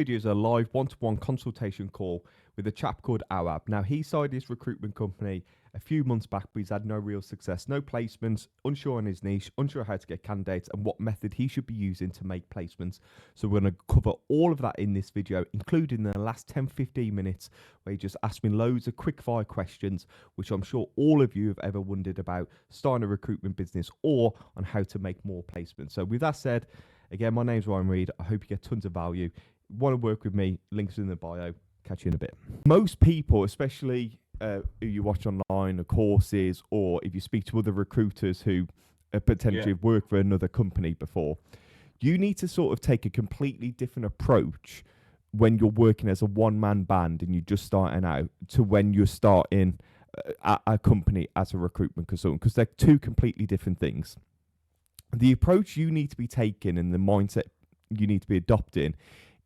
Video is a live one-to-one consultation call with a chap called Awab. Now, he started his recruitment company a few months back, but he's had no real success, no placements, unsure on his niche, unsure how to get candidates and what method he should be using to make placements. So we're going to cover all of that in this video, including the last 10-15 minutes where he just asked me loads of quick fire questions, which I'm sure all of you have ever wondered about starting a recruitment business or on how to make more placements. So with that said, again, my name's Ryan Reed. I hope you get tons of value. Want to work with me, links in the bio. Catch you in a bit. Most people, especially who you watch online or courses, or if you speak to other recruiters who potentially have worked for another company before, you need to sort of take a completely different approach when you're working as a one-man band and you're just starting out to when you're starting at a company as a recruitment consultant, because they're two completely different things. The approach you need to be taking and the mindset you need to be adopting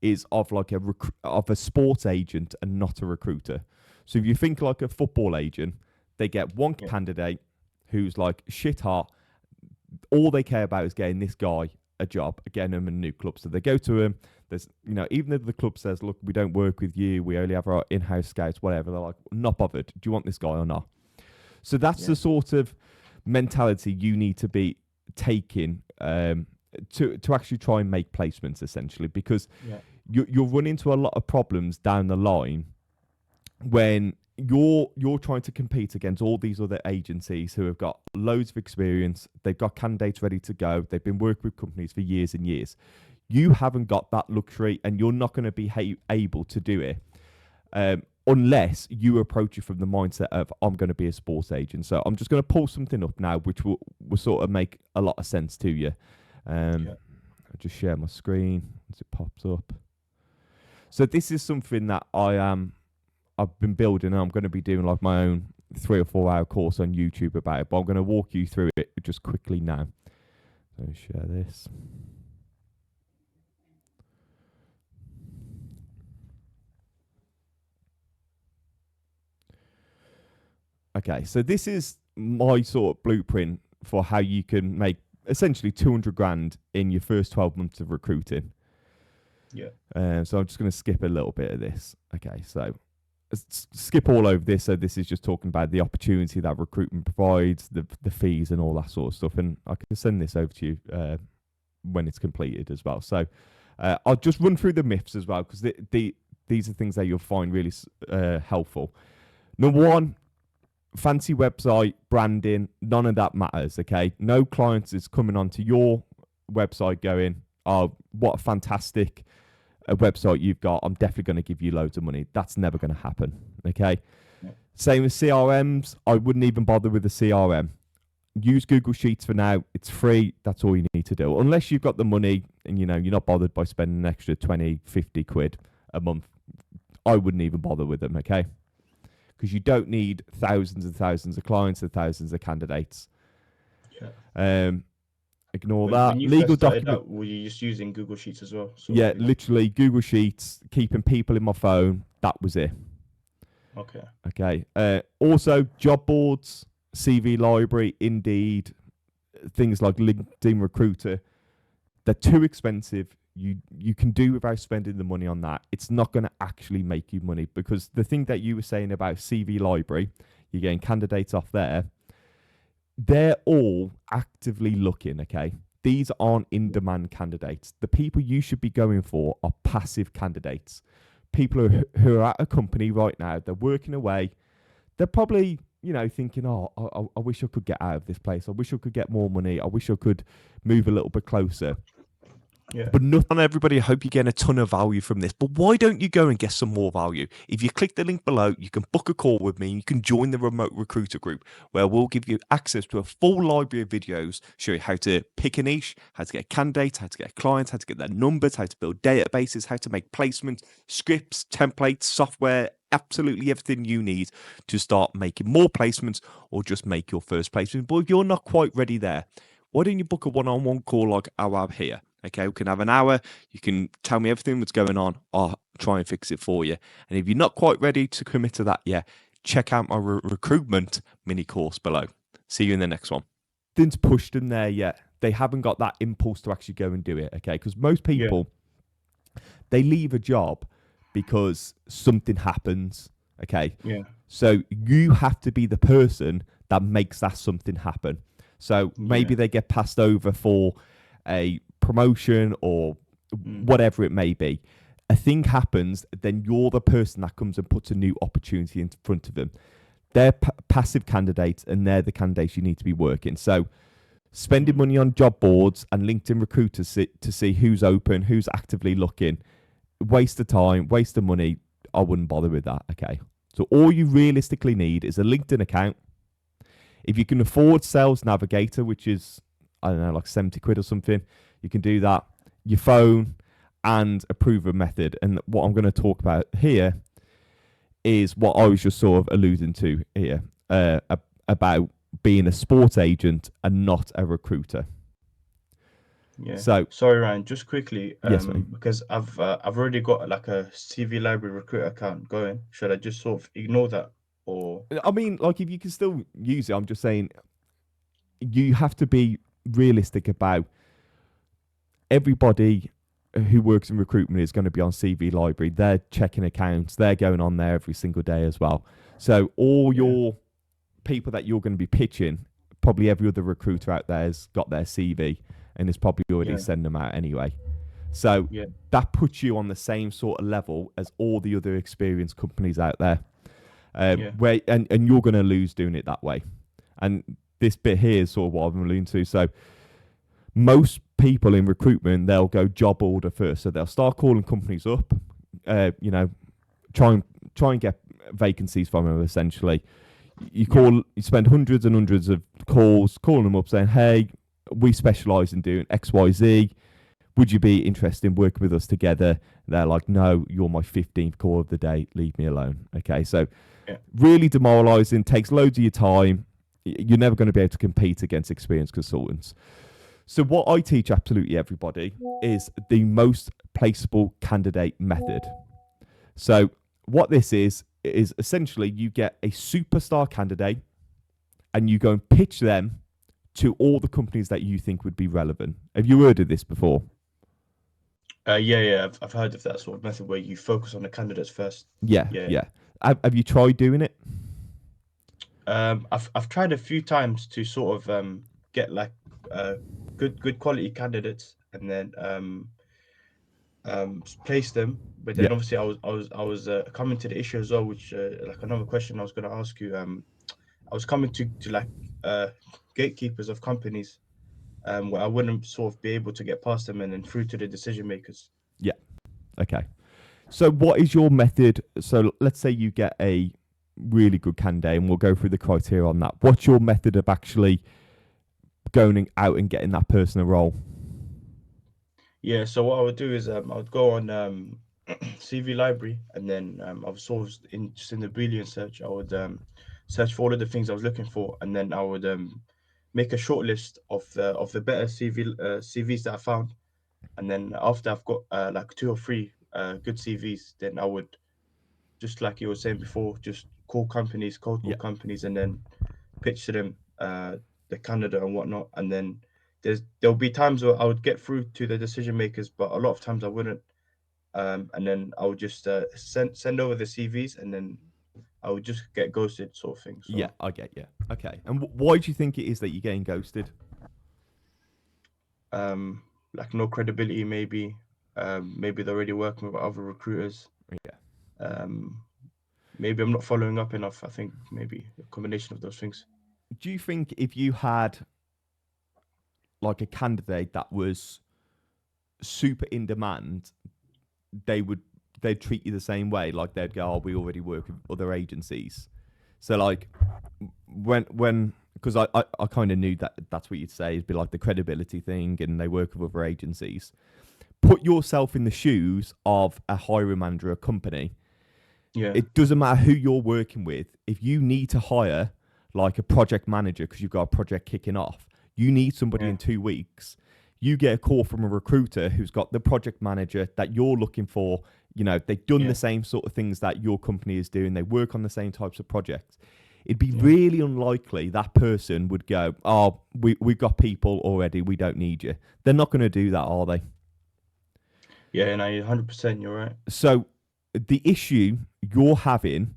is of like a sports agent and not a recruiter. So if you think like a football agent, they get one candidate who's like shit hot. All they care about is getting this guy a job, getting him a new club. So they go to him. There's, even if the club says, look, we don't work with you, we only have our in-house scouts, whatever, they're like, not bothered. Do you want this guy or not? So that's the sort of mentality you need to be taking to actually try and make placements, essentially, because you'll run into a lot of problems down the line when you're trying to compete against all these other agencies who have got loads of experience, they've got candidates ready to go, they've been working with companies for years and years. You haven't got that luxury, and you're not going to be able to do it unless you approach it from the mindset of, I'm going to be a sports agent. So I'm just going to pull something up now which will sort of make a lot of sense to you. I'll just share my screen as it pops up. So this is something that I've been building, and I'm going to be doing like my own 3 or 4 hour course on YouTube about it, but I'm going to walk you through it just quickly now. So share this. Okay, so this is my sort of blueprint for how you can make essentially 200 grand in your first 12 months of recruiting. So I'm just going to skip a little bit of this. Okay, so skip all over this. So this is just talking about the opportunity that recruitment provides, the fees and all that sort of stuff. And I can send this over to you when it's completed as well. So I'll just run through the myths as well, because these are things that you'll find really helpful. Number one, fancy website, branding, none of that matters, okay? No clients is coming onto your website going, oh, what a fantastic website you've got, I'm definitely going to give you loads of money. That's never going to happen, okay? Same with CRMs. I wouldn't even bother with a CRM. Use Google Sheets for now. It's free. That's all you need to do. Unless you've got the money and, you're not bothered by spending an extra 20, 50 quid a month, I wouldn't even bother with them, okay? Because you don't need thousands and thousands of clients and thousands of candidates. Ignore that. When you Legal first started document. out, were you just using Google Sheets as well? Literally Google Sheets, keeping people in my phone. That was it. Okay. Also, job boards, CV Library, Indeed, things like LinkedIn Recruiter. They're too expensive. You can do without spending the money on that. It's not going to actually make you money, because the thing that you were saying about CV Library, you're getting candidates off there. They're all actively looking, okay? These aren't in-demand candidates. The people you should be going for are passive candidates. People who are at a company right now, they're working away. They're probably, thinking, oh, I wish I could get out of this place. I wish I could get more money. I wish I could move a little bit closer. But not everybody. I hope you're getting a ton of value from this. But why don't you go and get some more value? If you click the link below, you can book a call with me. And you can join the remote recruiter group, where we'll give you access to a full library of videos, show you how to pick a niche, how to get candidates, how to get clients, how to get their numbers, how to build databases, how to make placements, scripts, templates, software, absolutely everything you need to start making more placements or just make your first placement. But if you're not quite ready there, why don't you book a one-on-one call like I have here? Okay, we can have an hour. You can tell me everything that's going on. I'll try and fix it for you. And if you're not quite ready to commit to that yet, check out my recruitment mini course below. See you in the next one. Nothing's pushed them there yet. They haven't got that impulse to actually go and do it, okay? Because most people, They leave a job because something happens. Okay. Yeah. So you have to be the person that makes that something happen. So maybe Yeah. they get passed over for a promotion or Mm. whatever it may be. A thing happens, then you're the person that comes and puts a new opportunity in front of them. They're passive candidates, and they're the candidates you need to be working. So spending money on job boards and LinkedIn recruiters to see who's open, who's actively looking, waste of time, waste of money. I wouldn't bother with that. Okay. So all you realistically need is a LinkedIn account. If you can afford Sales Navigator, which is, I don't know, like 70 quid or something, you can do that. Your phone and a proven method. And what I'm going to talk about here is what I was just sort of alluding to here about being a sports agent and not a recruiter. Yeah. So, Sorry, Ryan, just quickly, yes, mate. because I've already got like a CV library recruiter account going. Should I just sort of ignore that or I mean, like, if you can still use it, I'm just saying you have to be realistic about everybody who works in recruitment is going to be on CV Library. They're checking accounts. They're going on there every single day as well. So all yeah, your people that you're going to be pitching, probably every other recruiter out there has got their CV and is probably already yeah, sending them out anyway. So yeah, that puts you on the same sort of level as all the other experienced companies out there. yeah, Where and you're going to lose doing it that way. And this bit here is sort of what I'm alluding to. So most people in recruitment, they'll go job order first. So they'll start calling companies up, you know, try and get vacancies from them essentially. You spend hundreds and hundreds of calls calling them up saying, hey, we specialize in doing XYZ. Would you be interested in working with us together? They're like, no, you're my 15th call of the day. Leave me alone. Okay. So yeah, really demoralizing, takes loads of your time. You're never going to be able to compete against experienced consultants. So what I teach absolutely everybody is the most placeable candidate method. So what this is essentially you get a superstar candidate and you go and pitch them to all the companies that you think would be relevant. Have you heard of this before? yeah. I've heard of that sort of method where you focus on the candidates first. Yeah, Yeah. yeah. Have you tried doing it? I've tried a few times to sort of get like uh good quality candidates and then place them. But Yeah, then obviously I was coming to the issue as well, which like another question I was going to ask you. I was coming to like uh gatekeepers of companies where I wouldn't sort of be able to get past them and then through to the decision makers. yeah. Okay. So what is your method? So let's say you get a really good candidate and we'll go through the criteria on that. What's your method of actually going out and getting that person a role? Yeah, so what I would do is I would go on CV library and then I was sort of just in the Boolean search. I would search for all of the things I was looking for, and then I would make a short list of the better CVs that I found, and then after I've got like two or three good CVs, then I would just like you were saying before, just call companies, cold call Yeah, companies, and then pitch to them the candidate and whatnot. And then there'll be times where I would get through to the decision makers, but a lot of times I wouldn't. And then I would just send over the CVs, and then I would just get ghosted, sort of thing. yeah, So I get you. Okay. And why do you think it is that you're getting ghosted? like no credibility, maybe. Maybe they're already working with other recruiters. Yeah. Um, maybe I'm not following up enough. I think maybe a combination of those things. Do you think if you had like a candidate that was super in demand, they would they'd treat you the same way? Like they'd go, "Oh, we already work with other agencies." So like when because I kind of knew that that's what you'd say is be like the credibility thing, and they work with other agencies. Put yourself in the shoes of a hiring manager, a company. Yeah, It doesn't matter who you're working with. If you need to hire like a project manager because you've got a project kicking off, you need somebody yeah, in 2 weeks. You get a call from a recruiter who's got the project manager that you're looking for. You know, they've done yeah, the same sort of things that your company is doing. They work on the same types of projects. It'd be yeah. really unlikely that person would go, "Oh, we've got people already. We don't need you." They're not going to do that, are they? Yeah, no, you're 100%. You're right. So the issue you're having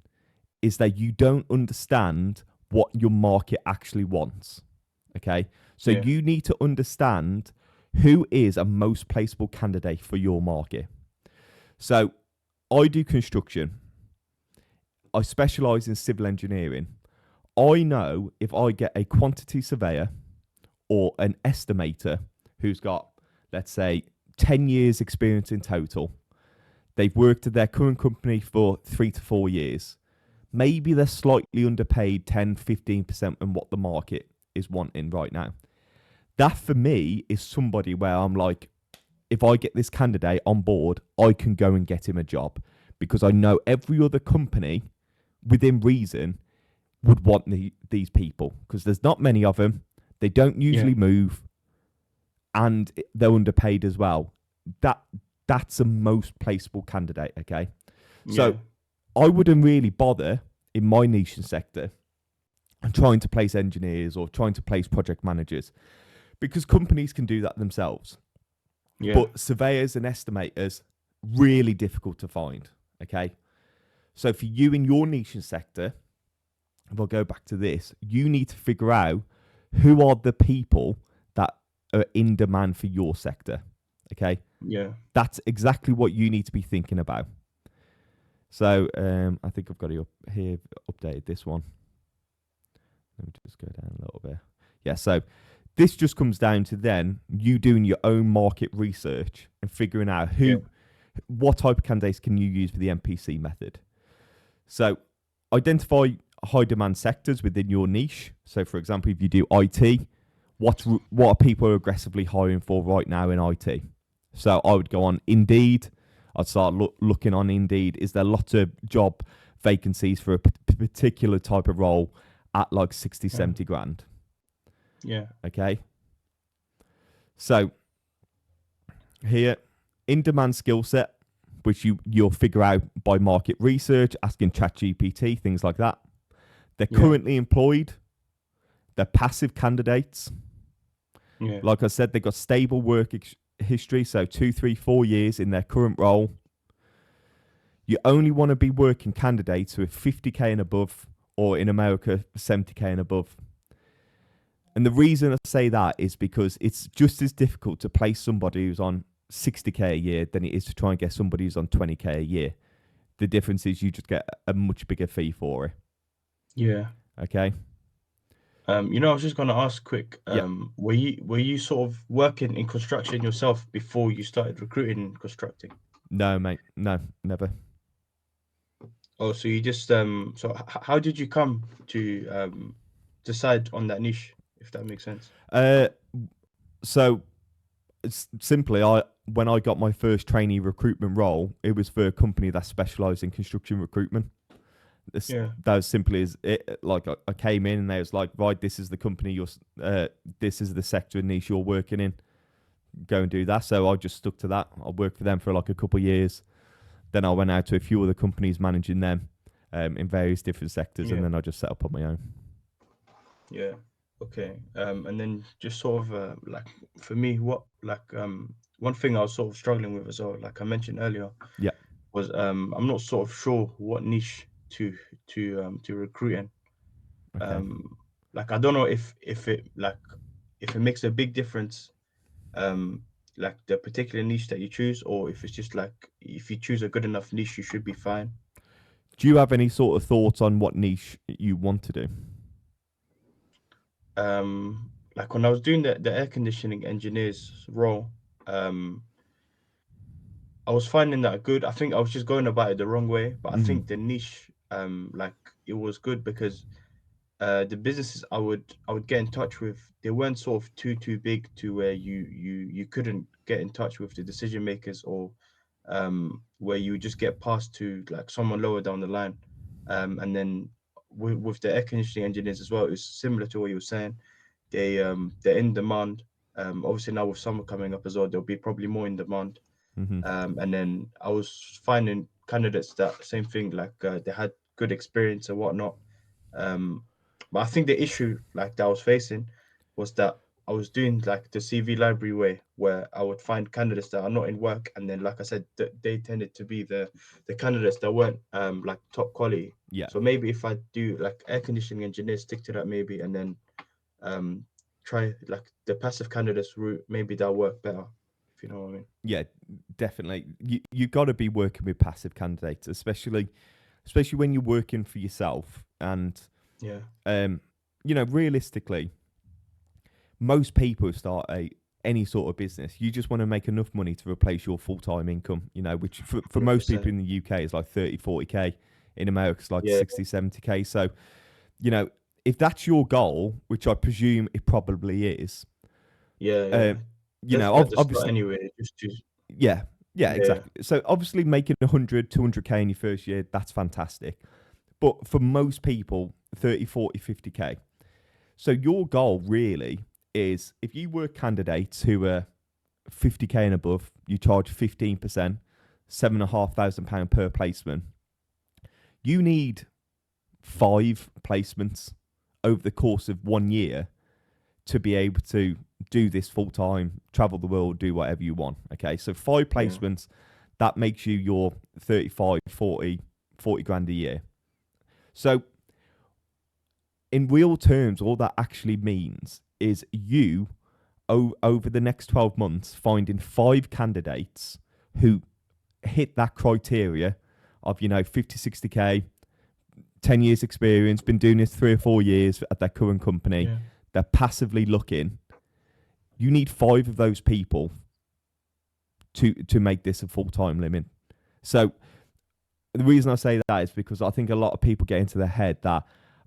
is that you don't understand what your market actually wants. Okay. So Yeah, you need to understand who is a most placeable candidate for your market. So I do construction. I specialize in civil engineering. I know if I get a quantity surveyor or an estimator who's got, let's say, 10 years experience in total, they've worked at their current company for 3 to 4 years. Maybe they're slightly underpaid 10, 15% on what the market is wanting right now. That for me is somebody where I'm like, if I get this candidate on board, I can go and get him a job because I know every other company within reason would want these people because there's not many of them. They don't yeah, usually move and they're underpaid as well. That that's a most placeable candidate. Okay, so yeah, I wouldn't really bother in my niche and sector and trying to place engineers or trying to place project managers because companies can do that themselves. yeah, But surveyors and estimators, really difficult to find. Okay. So for you in your niche and sector, if I go back to this, you need to figure out who are the people that are in demand for your sector. Okay. yeah, That's exactly what you need to be thinking about. So I think I've got to here updated this one. Let me just go down a little bit. Yeah, so this just comes down to then you doing your own market research and figuring out yeah, what type of candidates can you use for the MPC method. So identify high demand sectors within your niche. So for example, if you do IT, what are people aggressively hiring for right now in IT? So I would go on Indeed. I'd start looking on Indeed. Is there lots of job vacancies for a particular type of role at like 60, yeah, 70 grand? yeah, Okay. So here, in demand skill set, which you'll figure out by market research, asking ChatGPT, things like that. They're yeah, currently employed. They're passive candidates. yeah, Like I said, they've got stable work history, so 2, 3, 4 years in their current role. You only want to be working candidates with 50k and above, or in America, 70k and above. And the reason I say that is because it's just as difficult to place somebody who's on 60k a year than it is to try and get somebody who's on 20k a year. The difference is you just get a much bigger fee for it. yeah. Okay. I was just gonna ask quick, Yeah. were you sort of working in construction yourself before you started recruiting and constructing? No, mate. No, never. Oh, so you just so how did you come to decide on that niche, if that makes sense? Uh, so it's simply, I when I got my first trainee recruitment role, it was for a company that specialised in construction recruitment. Yeah, That was simply as it. Like I came in and they was like, right, this is the company this is the sector and niche you're working in. Go and do that. So I just stuck to that. I worked for them for like a couple of years. Then I went out to a few other companies managing them in various different sectors, and yeah, then I just set up on my own. yeah. Okay. And then just sort of like for me, what like one thing I was sort of struggling with as well, like I mentioned earlier, Yeah. was I'm not sort of sure what niche to recruit in. Okay. Um, like I don't know if it makes a big difference, um, like the particular niche that you choose, or if it's just like if you choose a good enough niche, you should be fine. Do you have any sort of thoughts on what niche you want to do? Like when I was doing the air conditioning engineer's role, um, I was finding that good. I think I was just going about it the wrong way, but I Mm-hmm. think the niche, like it was good because the businesses I would get in touch with, they weren't sort of too big to where you couldn't get in touch with the decision makers, or where you would just get passed to like someone lower down the line. And then with the air conditioning engineers as well, it was similar to what you were saying. They're in demand. Obviously now with summer coming up as well, there'll be probably more in demand. Mm-hmm. And then I was finding candidates that same thing, like they had good experience and whatnot. um, but I think the issue like that I was facing was that I was doing like the CV library way, where I would find candidates that are not in work, and then like I said, they tended to be the candidates that weren't like top quality. Yeah. So maybe if I do like air conditioning engineer, stick to that maybe, and then um try like the passive candidates route, maybe that'll work better, if you know what I mean. Yeah, definitely. You got to be working with passive candidates, especially when you're working for yourself. And Yeah, realistically, most people start any sort of business. You just want to make enough money to replace your full time income. Which for most people 100%. in the UK is like 30, 40K. In America, it's like Yeah, 60, 70K. So if that's your goal, which I presume it probably is, yeah, uh, yeah. Definitely at the start obviously, anyway, just to yeah, yeah, yeah, exactly. So obviously making 100, 200K in your first year, that's fantastic. But for most people, 30, 40, 50K. So your goal really is if you work candidates who are 50K and above, you charge 15%, £7,500 per placement. You need 5 placements over the course of 1 year to be able to do this full time, travel the world, do whatever you want. Okay, so 5 yeah, placements, that makes you your 35, 40 grand a year. So, in real terms, all that actually means is you, over the next 12 months, finding 5 candidates who hit that criteria of, 50, 60K, 10 years experience, been doing this 3 or 4 years at their current company. yeah, They're passively looking. You need 5 of those people to make this a full time limit. So the reason I say that is because I think a lot of people get into their head that,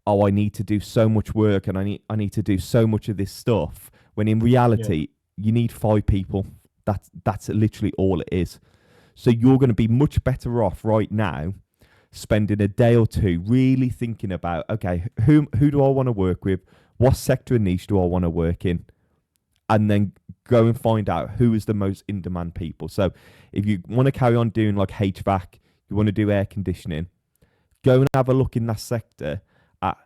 oh, I need to do so much work and I need to do so much of this stuff. When in yeah, reality, you need 5 people. That's literally all it is. So you're going to be much better off right now spending a day or two really thinking about, okay, who do I want to work with? What sector and niche do I want to work in? And then go and find out who is the most in demand people. So if you want to carry on doing like HVAC, you want to do air conditioning, go and have a look in that sector at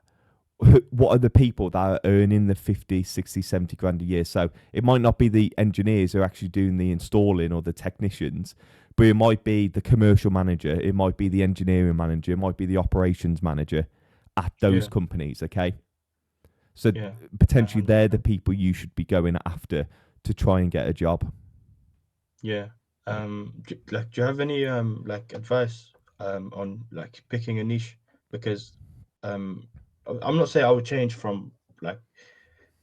what are the people that are earning the 50, 60, 70 grand a year. So it might not be the engineers who are actually doing the installing or the technicians, but it might be the commercial manager, it might be the engineering manager, it might be the operations manager at those yeah, companies. Okay, so yeah, yeah, potentially they're the 100%. people you should be going after to try and get a job. Yeah. Like, do you have any like advice on like picking a niche? Because um, I'm not saying I would change from like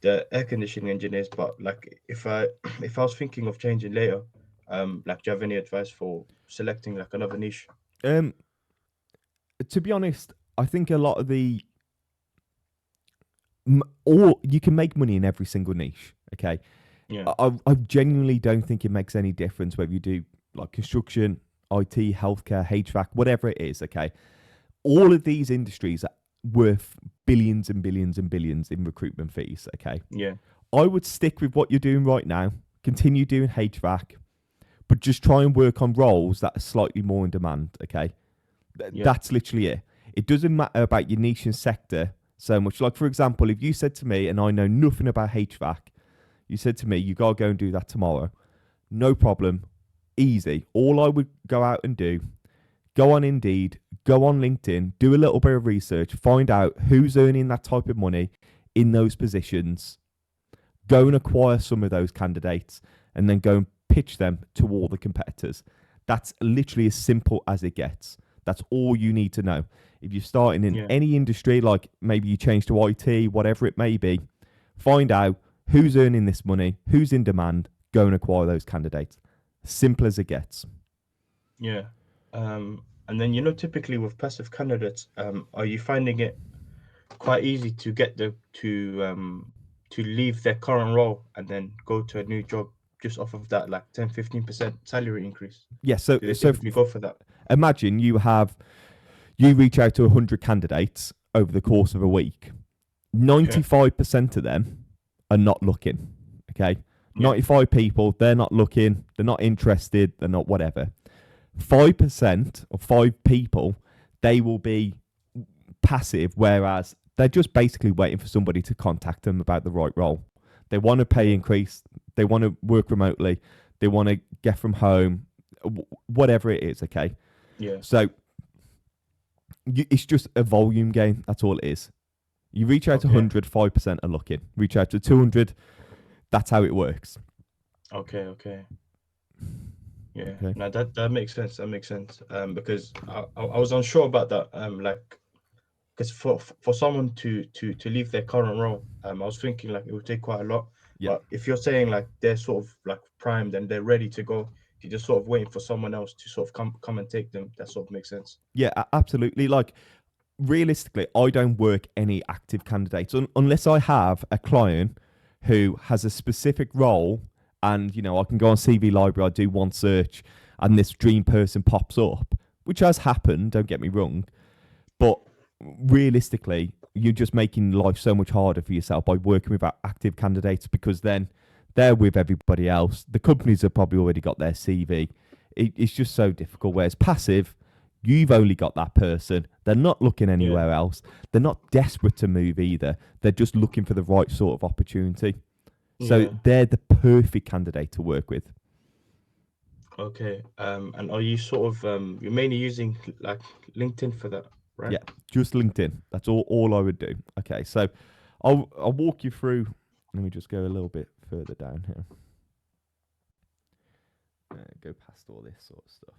the air conditioning engineers, but like if I if I was thinking of changing later, like, do you have any advice for selecting like another niche? Um, to be honest, I think a lot of or you can make money in every single niche. Okay, Yeah, I genuinely don't think it makes any difference whether you do like construction, IT, healthcare, HVAC, whatever it is. Okay, all of these industries are worth billions and billions and billions in recruitment fees. Okay, yeah, I would stick with what you're doing right now, continue doing HVAC, but just try and work on roles that are slightly more in demand. Okay, yeah, that's literally it. It doesn't matter about your niche and sector so much. Like, for example, if you said to me, and I know nothing about HVAC, you said to me, you got to go and do that tomorrow. No problem. Easy. All I would go out and do, go on Indeed, go on LinkedIn, do a little bit of research, find out who's earning that type of money in those positions, go and acquire some of those candidates, and then go and pitch them to all the competitors. That's literally as simple as it gets. That's all you need to know. If you're starting in yeah, any industry, like maybe you change to IT, whatever it may be, find out who's earning this money, who's in demand, go and acquire those candidates. Simple as it gets. yeah. And then typically with passive candidates, are you finding it quite easy to get the to leave their current role and then go to a new job just off of that like 10-15% salary increase? Yeah, so Do they typically go for that? imagine you reach out to 100 candidates over the course of a week. Okay. 95% of them are not looking. Okay. Yeah. 95 people, they're not looking, they're not interested, they're not whatever. 5% of 5 people, they will be passive, whereas they're just basically waiting for somebody to contact them about the right role. They want a pay increase. They want to work remotely. They want to get from home, whatever it is. Okay. Yeah. So it's just a volume game. That's all it is. You reach out to Okay. 100, 5% are looking. Reach out to 200. That's how it works. Okay. Okay. Yeah. Okay. Now that makes sense. That makes sense. Because I was unsure about that. Like, because for someone to leave their current role, I was thinking like it would take quite a lot. Yeah. But if you're saying like they're sort of like primed and they're ready to go, you're just sort of waiting for someone else to sort of come and take them. That sort of makes sense. Yeah, absolutely. Like, realistically, I don't work any active candidates unless I have a client who has a specific role, and I can go on CV Library, I do one search, and this dream person pops up, which has happened. Don't get me wrong, but realistically, you're just making life so much harder for yourself by working with active candidates, because then they're with everybody else. The companies have probably already got their CV. It's just so difficult. Whereas passive, you've only got that person. They're not looking Yeah. anywhere else. They're not desperate to move either. They're just looking for the right sort of opportunity. So Yeah. they're the perfect candidate to work with. Okay. And are you sort of you're mainly using like LinkedIn for that, right? Yeah, just LinkedIn. That's all I would do. Okay, so I'll walk you through. Let me just go a little bit further down here. Go past all this sort of stuff.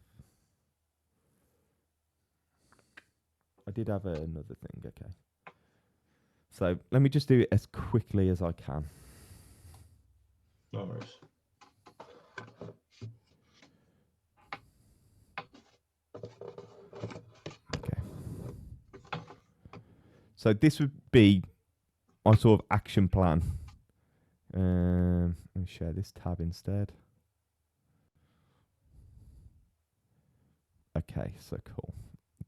I did have another thing. Okay, so let me just do it as quickly as I can. No worries. Okay. So this would be my sort of action plan. Let me share this tab instead. Okay, so cool.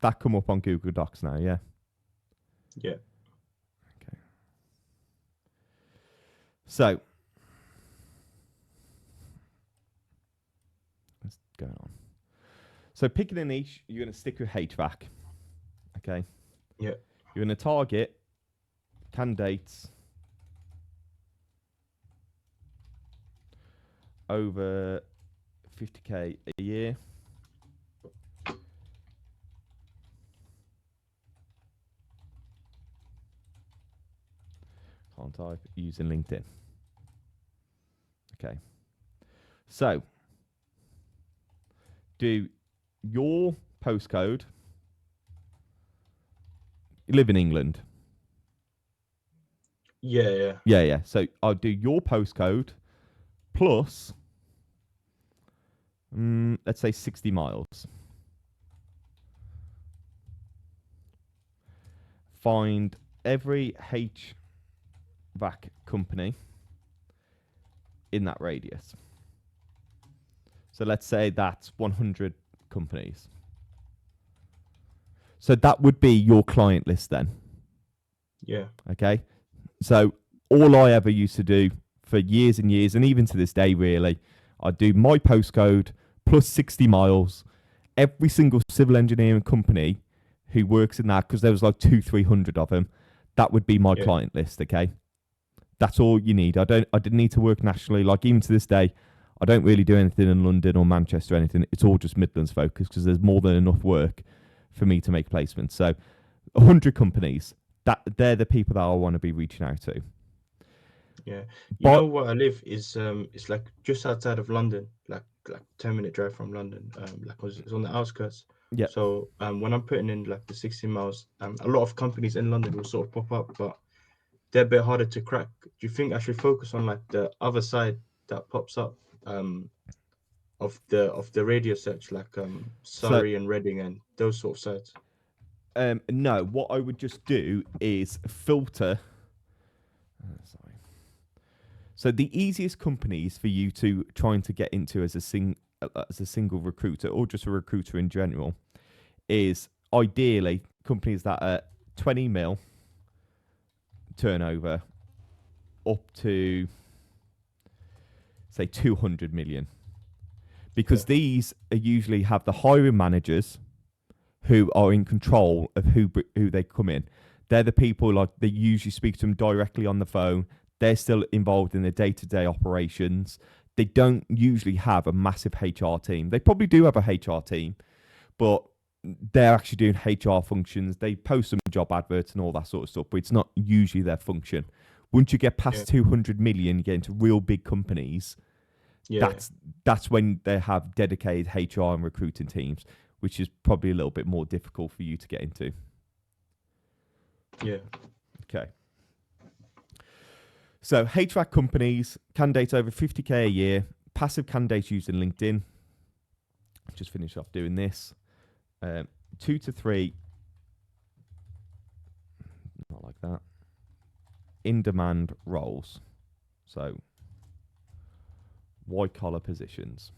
That come up on Google Docs now, yeah? Yeah. Okay. So, what's going on? So picking a niche, you're going to stick with HVAC, okay? Yeah. You're going to target candidates over 50k a year. Can't type using LinkedIn. Okay. So, do your postcode. You live in England. Yeah. Yeah. Yeah. So I'll do your postcode plus, let's say 60 miles. Find every HVAC company in that radius. So let's say that's 100 companies. So that would be your client list then. Yeah. Okay. So all I ever used to do for years and years, and even to this day, really, I'd do my postcode plus 60 miles. Every single civil engineering company who works in that, because there was like 300 of them, that would be my client list. Okay. That's all you need. I didn't need to work nationally. Like, even to this day, I don't really do anything in London or Manchester or anything. It's all just Midlands focused, because there's more than enough work for me to make placements. So 100 companies, they're the people that I want to be reaching out to. Yeah. You know where I live is it's like just outside of London, like 10-minute drive from London. Like it's on the outskirts. Yeah. So when I'm putting in like the 60 miles, a lot of companies in London will sort of pop up, but they're a bit harder to crack. Do you think I should focus on like the other side that pops up of the radio search, like Surrey and Reading and those sort of sites? No, what I would just do is filter. Sorry. So the easiest companies for you to trying to get into as a single recruiter, or just a recruiter in general, is ideally companies that are 20 mil turnover up to, say, 200 million, because these usually have the hiring managers who are in control of who they come in. They're the people, like, they usually speak to them directly on the phone. They're still involved in the day-to-day operations. They don't usually have a massive HR team. They probably do have a HR team, but they're actually doing HR functions. They post some job adverts and all that sort of stuff, but it's not usually their function. Once you get past 200 million, you get into real big companies. That's when they have dedicated HR and recruiting teams, which is probably a little bit more difficult for you to get into. Yeah. Okay. So HVAC companies, candidates over 50k a year, passive candidates using LinkedIn. Just finish off doing this. 2 to 3, not like that, in-demand roles. So white-collar positions.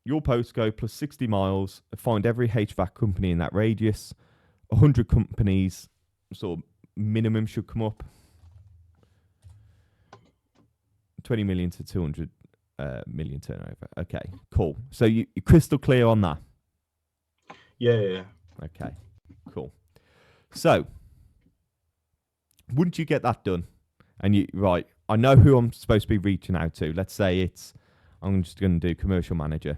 Your postcode plus 60 miles, find every HVAC company in that radius. 100 companies, sort of minimum should come up. 20 million to 200 million turnover. Okay, cool. So you're crystal clear on that? Yeah. Okay, cool. So once you get that done, and I know who I'm supposed to be reaching out to. Let's say I'm just going to do commercial manager.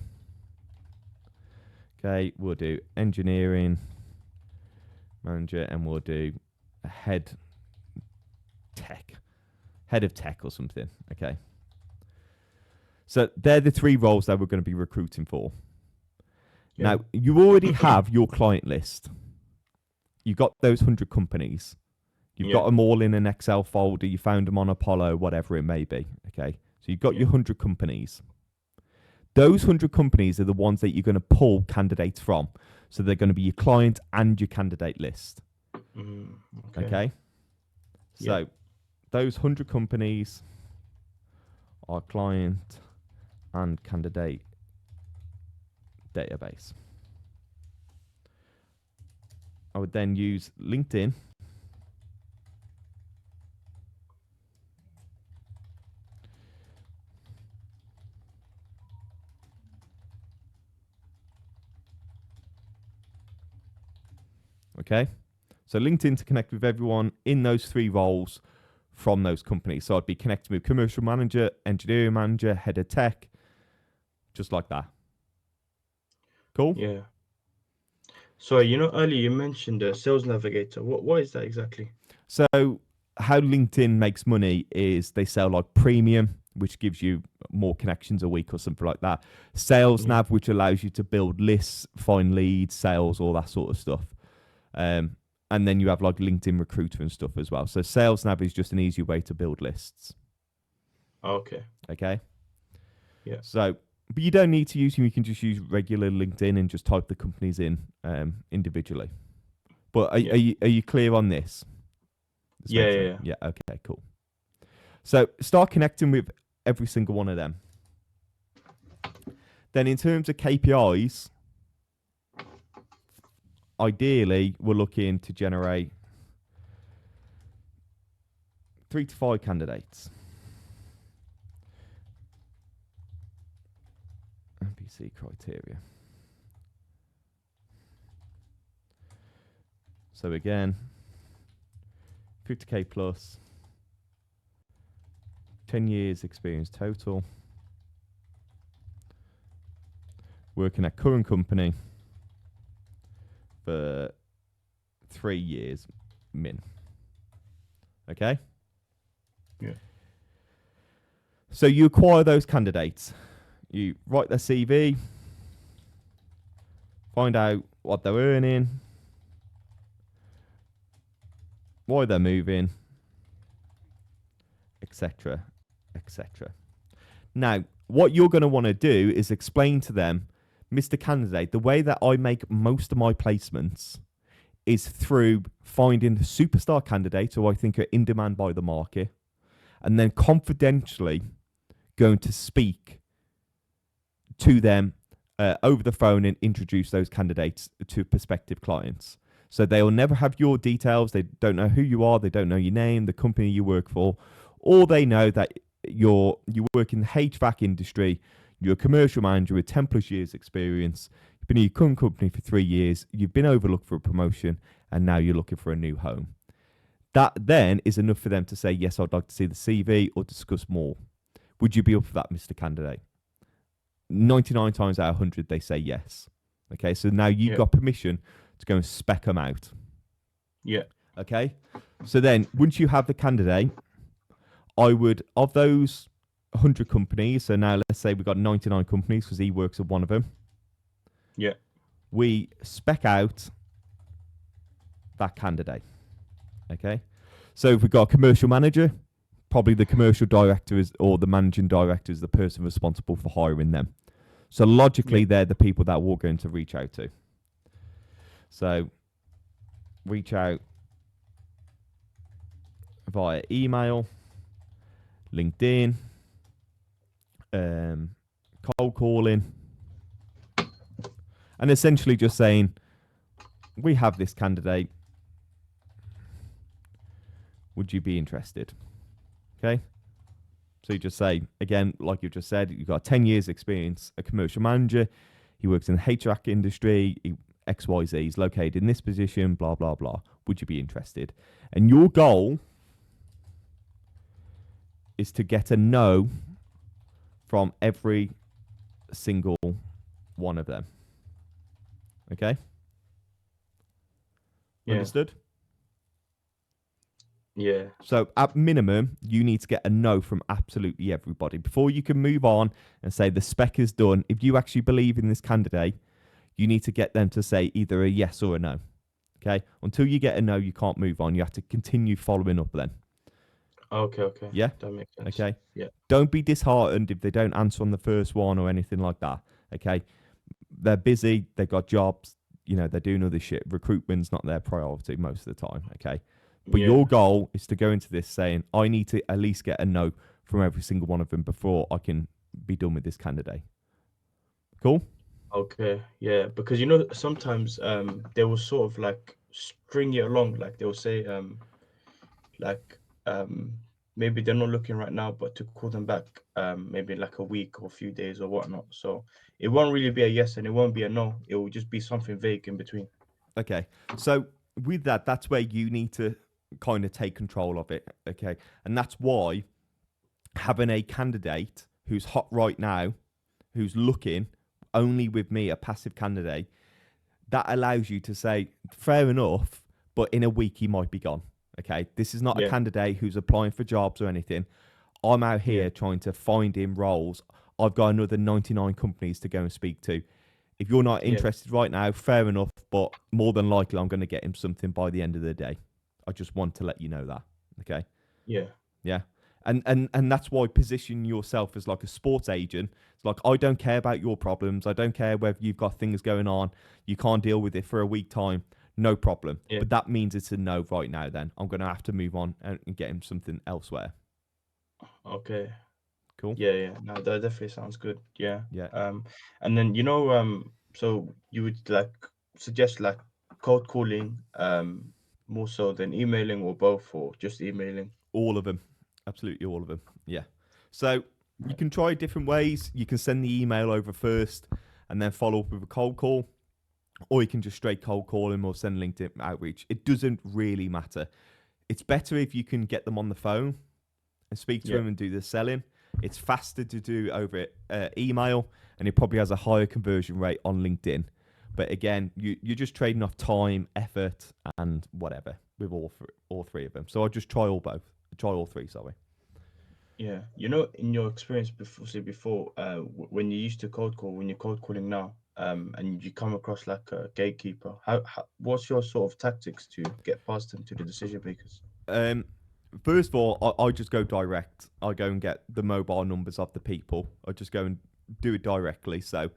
Okay, we'll do engineering manager, and we'll do a head of tech or something. Okay. So they're the 3 roles that we're going to be recruiting for. Yeah. Now, you already have your client list. You've got those 100 companies. You've got them all in an Excel folder. You found them on Apollo, whatever it may be. Okay. So you've got your 100 companies. Those 100 companies are the ones that you're going to pull candidates from. So they're going to be your client and your candidate list. Okay. So those 100 companies are client and candidate database. I would then use LinkedIn. Okay. So LinkedIn to connect with everyone in those 3 roles from those companies. So I'd be connecting with commercial manager, engineering manager, head of tech, just like that. Cool? Yeah. So, earlier you mentioned a sales navigator. What is that exactly? So how LinkedIn makes money is they sell like premium, which gives you more connections a week or something like that. Sales nav, which allows you to build lists, find leads, sales, all that sort of stuff. And then you have like LinkedIn Recruiter and stuff as well. So Sales Nav is just an easy way to build lists. Okay. Yeah. So, but you don't need to use them. You can just use regular LinkedIn and just type the companies in individually. But are you clear on this? Yeah. Yeah. Okay. Cool. So start connecting with every single one of them. Then in terms of KPIs, ideally, we're looking to generate 3 to 5 candidates. NPC criteria. So again, 50k plus, 10 years experience total, working at current company for 3 years min. Okay? Yeah. So you acquire those candidates. You write their CV, find out what they're earning, why they're moving, etc., etc. Now, what you're going to want to do is explain to them, Mr. Candidate, the way that I make most of my placements is through finding superstar candidates who I think are in demand by the market, and then confidentially going to speak to them over the phone and introduce those candidates to prospective clients. So they'll never have your details. They don't know who you are. They don't know your name, the company you work for. All they know that you work in the HVAC industry. You're a commercial manager with 10 plus years experience. been in your current company for 3 years, you've been overlooked for a promotion, and now you're looking for a new home. That then is enough for them to say, yes, I'd like to see the CV or discuss more. Would you be up for that, Mr. Candidate? 99 times out of 100, they say yes. Okay, so now you've Yeah. got permission to go and spec them out. Yeah. Okay, so then once you have the candidate, I would, of those 100 companies, so now let's say we've got 99 companies because he works at one of them, Yeah. we spec out that candidate. Okay, so if we've got a commercial manager, probably the commercial director is, or the managing director is the person responsible for hiring them. So logically, Yeah. they're the people that we're going to reach out to. So reach out via email, LinkedIn, cold calling, and essentially just saying, we have this candidate. Would you be interested? Okay. So you just say, again, like you just said, you've got 10 years experience, a commercial manager. He works in the HVAC industry, XYZ, he's located in this position, blah, blah, blah. Would you be interested? And your goal is to get a no from every single one of them. Okay? Yeah. Understood? Yeah. So at minimum, you need to get a no from absolutely everybody before you can move on and say the spec is done. If you actually believe in this candidate, you need to get them to say either a yes or a no. Okay? Until you get a no, you can't move on. You have to continue following up then. Okay. Okay. Yeah? That makes sense. Okay? Yeah. Don't be disheartened if they don't answer on the first one or anything like that. Okay? They're busy, they've got jobs, they're doing other shit. Recruitment's not their priority most of the time. Okay? But Yeah. your goal is to go into this saying, I need to at least get a no from every single one of them before I can be done with this candidate. Cool? Okay. Yeah. Because sometimes they will sort of like string it along. Like they'll say like maybe they're not looking right now, but to call them back maybe like a week or a few days or whatnot. So it won't really be a yes and it won't be a no. It will just be something vague in between. Okay. So with that, that's where you need to kind of take control of it. Okay. And that's why having a candidate who's hot right now, who's looking only with me, a passive candidate, that allows you to say, fair enough, but in a week he might be gone. Okay. This is not a Yeah. candidate who's applying for jobs or anything. I'm out here Yeah. trying to find him roles. I've got another 99 companies to go and speak to. If you're not Yeah. interested right now, fair enough, but more than likely I'm going to get him something by the end of the day. I just want to let you know that. Okay. Yeah. Yeah. And that's why position yourself as like a sports agent. It's like, I don't care about your problems. I don't care whether you've got things going on. You can't deal with it for a week time. No problem. Yeah. But that means it's a no right now then. I'm going to have to move on and get him something elsewhere. Okay. Cool. Yeah. Yeah. No, that definitely sounds good. Yeah. Yeah. And then so you would like suggest like cold calling more so than emailing or both or just emailing. All of them. Absolutely all of them. Yeah. So you can try different ways. You can send the email over first and then follow up with a cold call. Or you can just straight cold call him or send LinkedIn outreach. It doesn't really matter. It's better if you can get them on the phone and speak to Yeah. them and do the selling. It's faster to do over email, and it probably has a higher conversion rate on LinkedIn. But again, you're just trading off time, effort, and whatever with all three of them. So I'll just try all three. Sorry. Yeah, in your experience before, when you used to cold call, when you're cold calling now, and you come across like a gatekeeper, what's your sort of tactics to get past them to the decision makers? First of all, I just go direct. I go and get the mobile numbers of the people. I just go and do it directly. So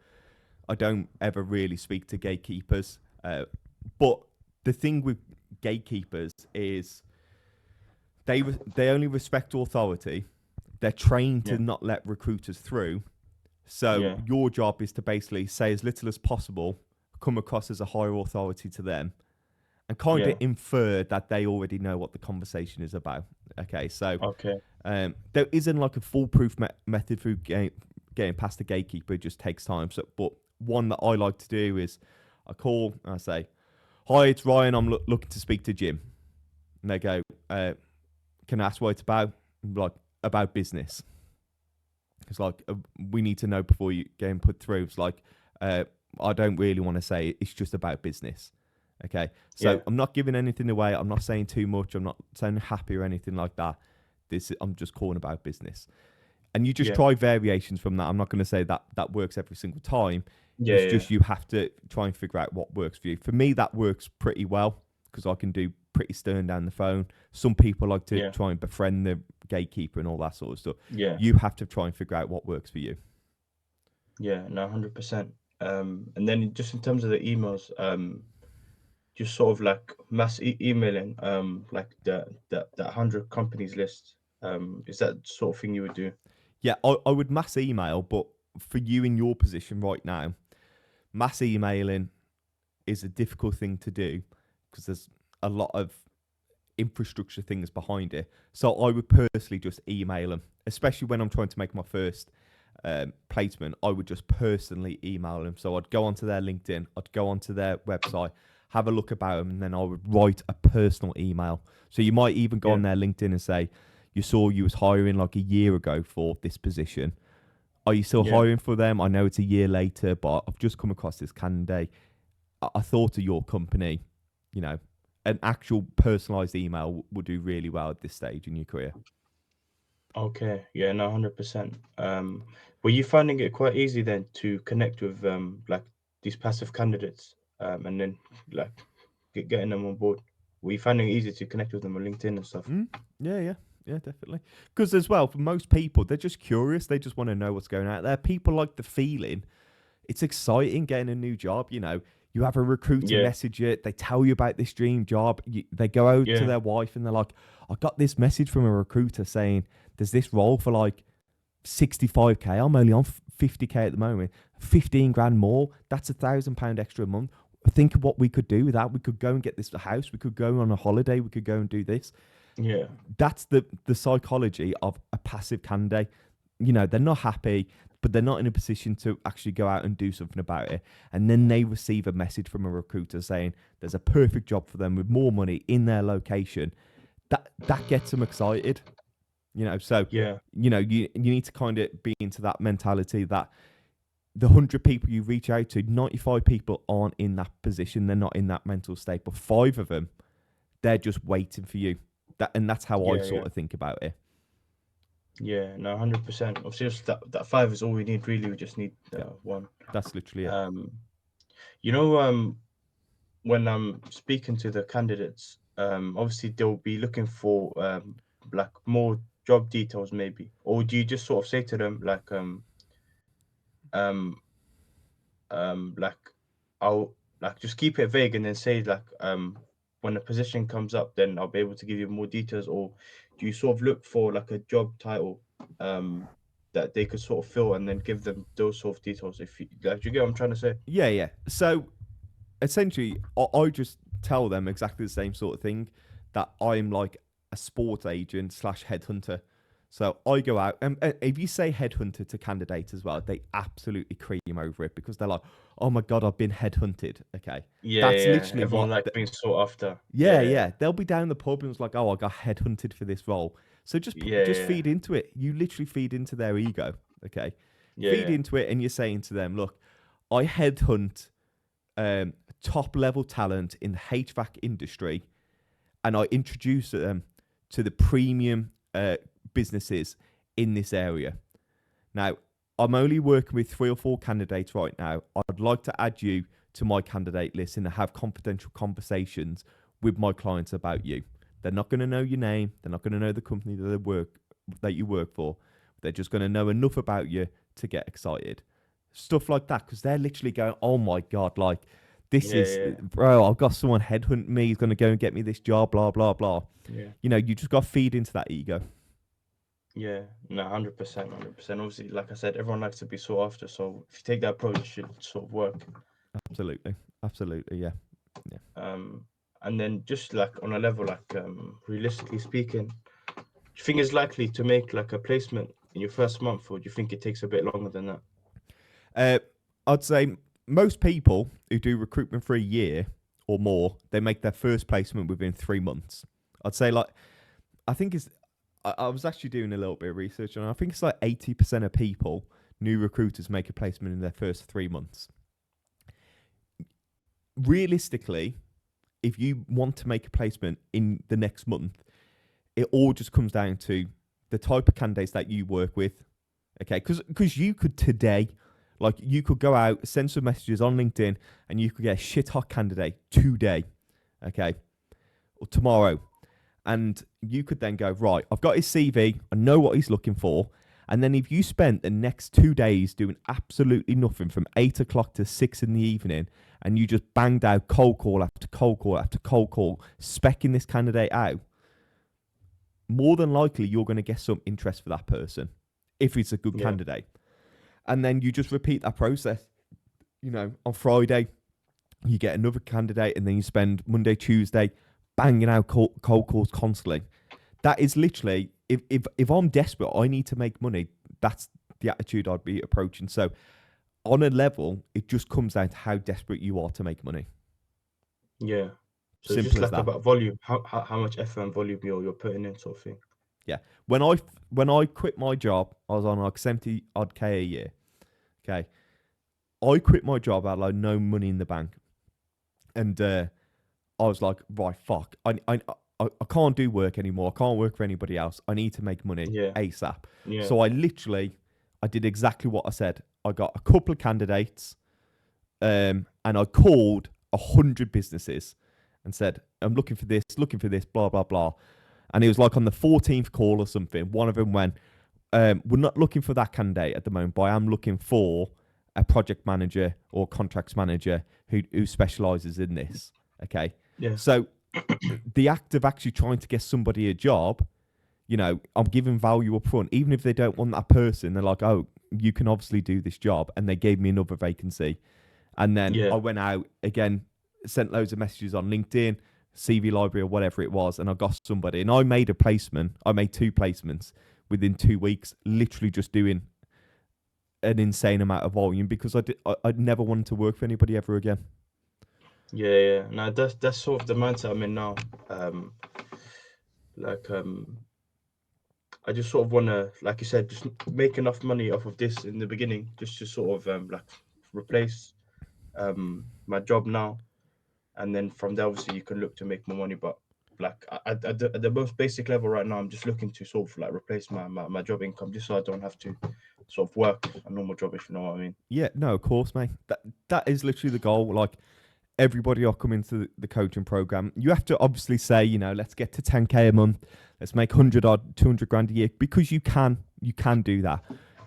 I don't ever really speak to gatekeepers. But the thing with gatekeepers is they only respect authority. They're trained Yeah, to not let recruiters through. So yeah, your job is to basically say as little as possible, come across as a higher authority to them, and kind of yeah. infer that they already know what the conversation is about. Okay, so Okay, there isn't like a foolproof method for getting past the gatekeeper. It just takes time. So, but one that I like to do is I call and I say, "Hi, it's Ryan. I'm looking to speak to Jim." And they go, "Can I ask what it's about?" I'm like, "About business." It's like, we need to know before you get put through. It's like, I don't really want to say it. It's just about business. Okay. Yeah. So I'm not giving anything away. I'm not saying too much. I'm not saying happy or anything like that. I'm just calling about business. And you just Yeah. try variations from that. I'm not going to say that that works every single time. Yeah. It's Yeah. just you have to try and figure out what works for you. For me, that works pretty well because I can do pretty stern down the phone. Some people like to Yeah. try and befriend the gatekeeper and all that sort of stuff. Yeah. You have to try and figure out what works for you. Yeah. No, 100%. And then just in terms of the emails, just sort of like mass emailing, like that 100 companies list. Is that sort of thing you would do? Yeah, I would mass email, but for you in your position right now, mass emailing is a difficult thing to do because there's a lot of infrastructure things behind it. So I would personally just email them, especially when I'm trying to make my first placement. I would just personally email them. So I'd go onto their LinkedIn, I'd go onto their website, have a look about them, and then I would write a personal email. So you might even go Yeah. on their LinkedIn and say, "You saw you was hiring like a year ago for this position. Are you still Yeah. hiring for them? I know it's a year later, but I've just come across this candidate. I thought of your company. You know, an actual personalized email would do really well at this stage in your career." Okay. Yeah. No, 100%. Were you finding it quite easy then to connect with like these passive candidates, and then like getting them on board? Were you finding it easy to connect with them on LinkedIn and stuff? Mm, yeah, yeah, yeah, definitely. Because as well, for most people, they're just curious. They just want to know what's going out there. People like the feeling. It's exciting getting a new job. You know, you have a recruiter Yeah. message it. They tell you about this dream job. They go out to Yeah. their wife and they're like, "I got this message from a recruiter saying there's this role for like 65K. I'm only on 50K at the moment. 15 grand more. That's £1,000 extra a month. Think of what we could do with that. We could go and get this house. We could go on a holiday. We could go and do this." Yeah. That's the psychology of a passive candidate. You know, they're not happy, but they're not in a position to actually go out and do something about it. And then they receive a message from a recruiter saying there's a perfect job for them with more money in their location. That gets them excited. You know, so Yeah. you need to kind of be into that mentality that the 100 people you reach out to, 95 people aren't in that position. They're not in that mental state, but 5 of them, they're just waiting for you. And that's how I Yeah. sort Yeah. of think about it. Yeah. No, 100%. Obviously, just that five is all we need. Really, we just need Yeah, one. that's literally it. Um, you know, when I'm speaking to the candidates, obviously they'll be looking for like more job details, maybe, or do you just sort of say to them um, like I'll like just keep it vague and then say like when a position comes up, then I'll be able to give you more details, or do you sort of look for like a job title that they could sort of fill and then give them those sort of details? If you like, do you get what I'm trying to say? Yeah, yeah. So essentially, I just tell them exactly the same sort of thing, that I'm like a sports agent slash headhunter. So I go out, and if you say headhunter to candidates as well, they absolutely cream over it because they're like, "Oh my god, I've been headhunted." Okay, Yeah, that's yeah. literally Everyone what. like being sought after. Yeah, Yeah, yeah. They'll be down the pub and it's like, "Oh, I got headhunted for this role." So yeah, just yeah, feed into it. You literally feed into their ego. Okay, yeah, feed yeah, into it, and you're saying to them, "Look, I headhunt um, top level talent in the HVAC industry, and I introduce them to the premium businesses in this area. Now, I'm only working with 3 or 4 candidates right now. I'd like to add you to my candidate list and have confidential conversations with my clients about you. They're not going to know your name. They're not going to know the company that you work for. They're just going to know enough about you to get excited. Stuff like that, because they're literally going, "Oh my god, like this yeah, is, yeah, bro, I've got someone headhunt me. He's going to go and get me this job, blah blah blah." yeah, You know, you just got to feed into that ego. yeah. No, 100%, 100%. Obviously, like I said, everyone likes to be sought after. So if you take that approach, it should sort of work. Absolutely, absolutely, yeah, yeah. Um, and then just like on a level, like realistically speaking, do you think it's likely to make like a placement in your first month, or do you think it takes a bit longer than that? Uh, I'd say most people who do recruitment for a year or more, they make their first placement within 3 months. I'd say like I think it's. I was actually doing a little bit of research, and I think it's like 80% of people, new recruiters, make a placement in their first 3 months. Realistically, if you want to make a placement in the next month, it all just comes down to the type of candidates that you work with. Okay, because you could today, like you could go out, send some messages on LinkedIn, and you could get a shit hot candidate today, okay, or tomorrow, and you could then go, right, I've got his CV, I know what he's looking for, and then if you spent the next 2 days doing absolutely nothing from 8 o'clock to 6 in the evening, and you just banged out cold call after cold call after cold call, specking this candidate out, more than likely you're going to get some interest for that person if it's a good Yeah. candidate. And then you just repeat that process. You know, on Friday, you get another candidate, and then you spend Monday, Tuesday banging out cold calls constantly. That is literally, if I'm desperate, I need to make money, that's the attitude I'd be approaching. So on a level, it just comes down to how desperate you are to make money. Yeah. So it's just Simple as like that. about volume, how much effort and volume you're putting in, sort of thing. Yeah. When I quit my job, I was on like 70 odd K a year. Okay. I quit my job, I had like no money in the bank. And I was like, right, fuck. I can't do work anymore. I can't work for anybody else. I need to make money Yeah. ASAP. Yeah. So I did exactly what I said. I got a couple of candidates, and I called 100 businesses and said, I'm looking for this, blah, blah, blah. And it was like on the 14th call or something, one of them went, we're not looking for that candidate at the moment, but I am looking for a project manager or contracts manager who specializes in this. Okay. Yeah. So the act of actually trying to get somebody a job, you know, I'm giving value up front. Even if they don't want that person, they're like, oh, you can obviously do this job. And they gave me another vacancy. And then I Yeah. went out again, sent loads of messages on LinkedIn, CV library or whatever it was, and I got somebody. And I made a placement. I made 2 placements within 2 weeks, literally just doing an insane amount of volume because I never wanted to work for anybody ever again. Yeah. Yeah. Now that's sort of the mindset I'm in now. Um, like I just sort of want to, like you said, just make enough money off of this in the beginning, just to sort of like replace my job now, and then from there, obviously, you can look to make more money. But like at the most basic level right now, I'm just looking to sort of like replace my job income, just so I don't have to sort of work a normal job, if you know what I mean. Yeah, no, of course, mate. That is literally the goal. Like everybody will come into the coaching program. You have to obviously say, you know, let's get to 10K a month. Let's make 100 odd, 200 grand a year, because you can do that.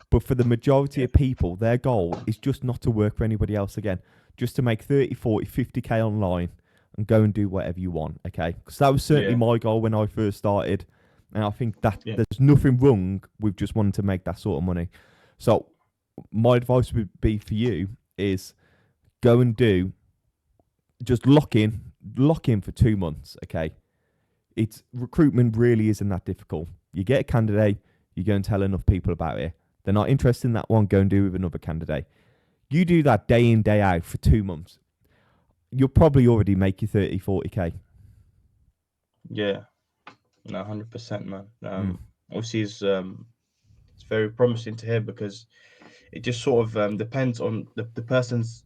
But for the majority Yeah. of people, their goal is just not to work for anybody else again, just to make 30, 40, 50K online and go and do whatever you want. Okay. Because that was certainly Yeah. my goal when I first started. And I think that Yeah. there's nothing wrong with just wanting to make that sort of money. So my advice would be for you is go and do, just lock in for 2 months. Okay. It's recruitment really isn't that difficult. You get a candidate, you go and tell enough people about it. They're not interested in that one, go and do it with another candidate. You do that day in, day out for 2 months. You'll probably already make your 30, 40K. Yeah. No, 100%, man. Mm. Obviously, it's very promising to hear, because it just sort of depends on the person's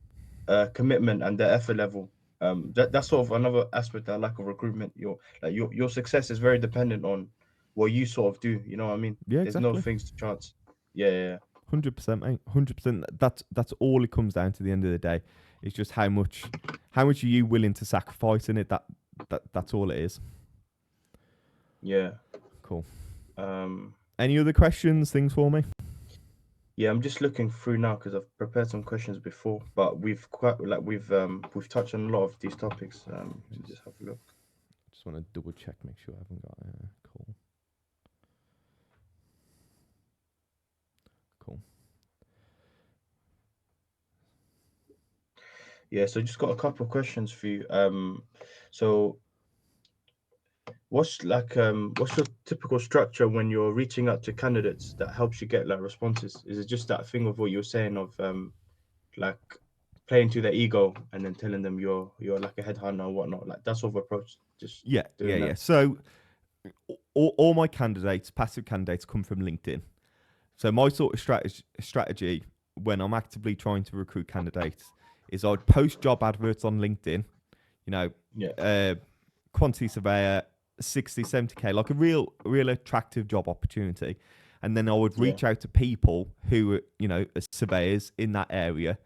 commitment and their effort level. That's sort of another aspect I like of recruitment. Your success is very dependent on what you sort of do. You know what I mean? Yeah, There's no exactly. things to chance. Yeah, yeah, 100%, mate. 100%. That's all it comes down to the end of the day. It's just how much are you willing to sacrifice in it. That's all it is. yeah. Cool. Um, Any other questions, things for me? yeah. I'm just looking through now because I've prepared some questions before, but we've touched on a lot of these topics. So just have a look. Just want to double check, make sure I haven't got cool. Cool. Yeah. So just got a couple of questions for you. So what's your typical structure when you're reaching out to candidates that helps you get like responses? Is it just that thing of what you're saying of like playing to their ego and then telling them you're like a headhunter or whatnot, like that sort of approach, just Yeah, yeah, doing yeah. that. So all my candidates, passive candidates, come from LinkedIn. So my sort of strategy when I'm actively trying to recruit candidates is I'd post job adverts on LinkedIn, you know, Yeah, uh, quantity surveyor, 60, 70K, like a real attractive job opportunity. And then I would yeah, reach out to people who are, are surveyors in that area.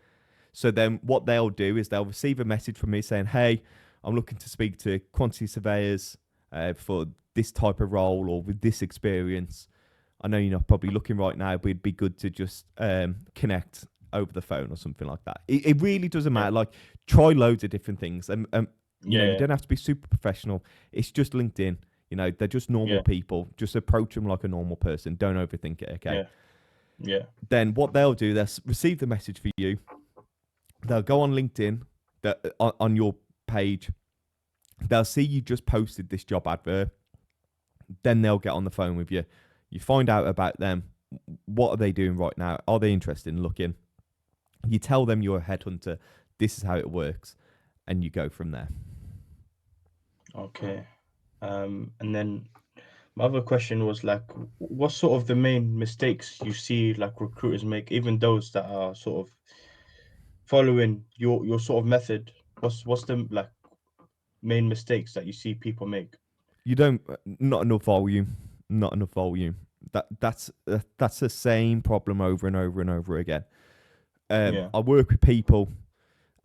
So then what they'll do is they'll receive a message from me saying, hey, I'm looking to speak to quantity surveyors for this type of role or with this experience. I know you're not probably looking right now, but it'd be good to just connect over the phone or something like that. It really doesn't yeah, matter. Like, try loads of different things. And, you yeah, don't have to be super professional. It's just LinkedIn. They're just normal yeah, people. Just approach them like a normal person. Don't overthink it, okay? yeah, yeah, Then what they'll do, they'll receive the message for you. They'll go on LinkedIn on your page. They'll see you just posted this job advert. Then they'll get on the phone with you. You find out about them. What are they doing right now? Are they interested in looking? You tell them you're a headhunter. This is how it works, and you go from there. okay. And then my other question was like, what sort of the main mistakes you see like recruiters make, even those that are sort of following your sort of method? What's the like main mistakes that you see people make? You don't not enough volume, not enough volume. That's the same problem over and over and over again. Yeah, I work with people,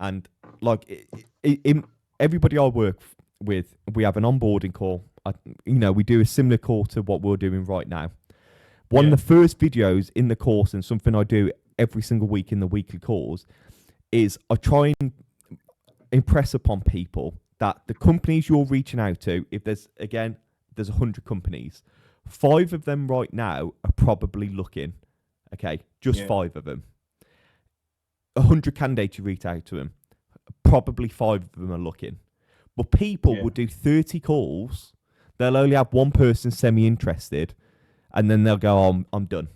and like in everybody I work with, we have an onboarding call. We do a similar call to what we're doing right now. One of yeah, the first videos in the course, and something I do every single week in the weekly calls, is I try and impress upon people that the companies you're reaching out to, if there's 100 companies, 5 of them right now are probably looking. Okay, just yeah, 5 of them. 100 candidates you reach out to them, probably 5 of them are looking. But people yeah, will do 30 calls. They'll only have one person semi-interested, and then they'll go, I'm done.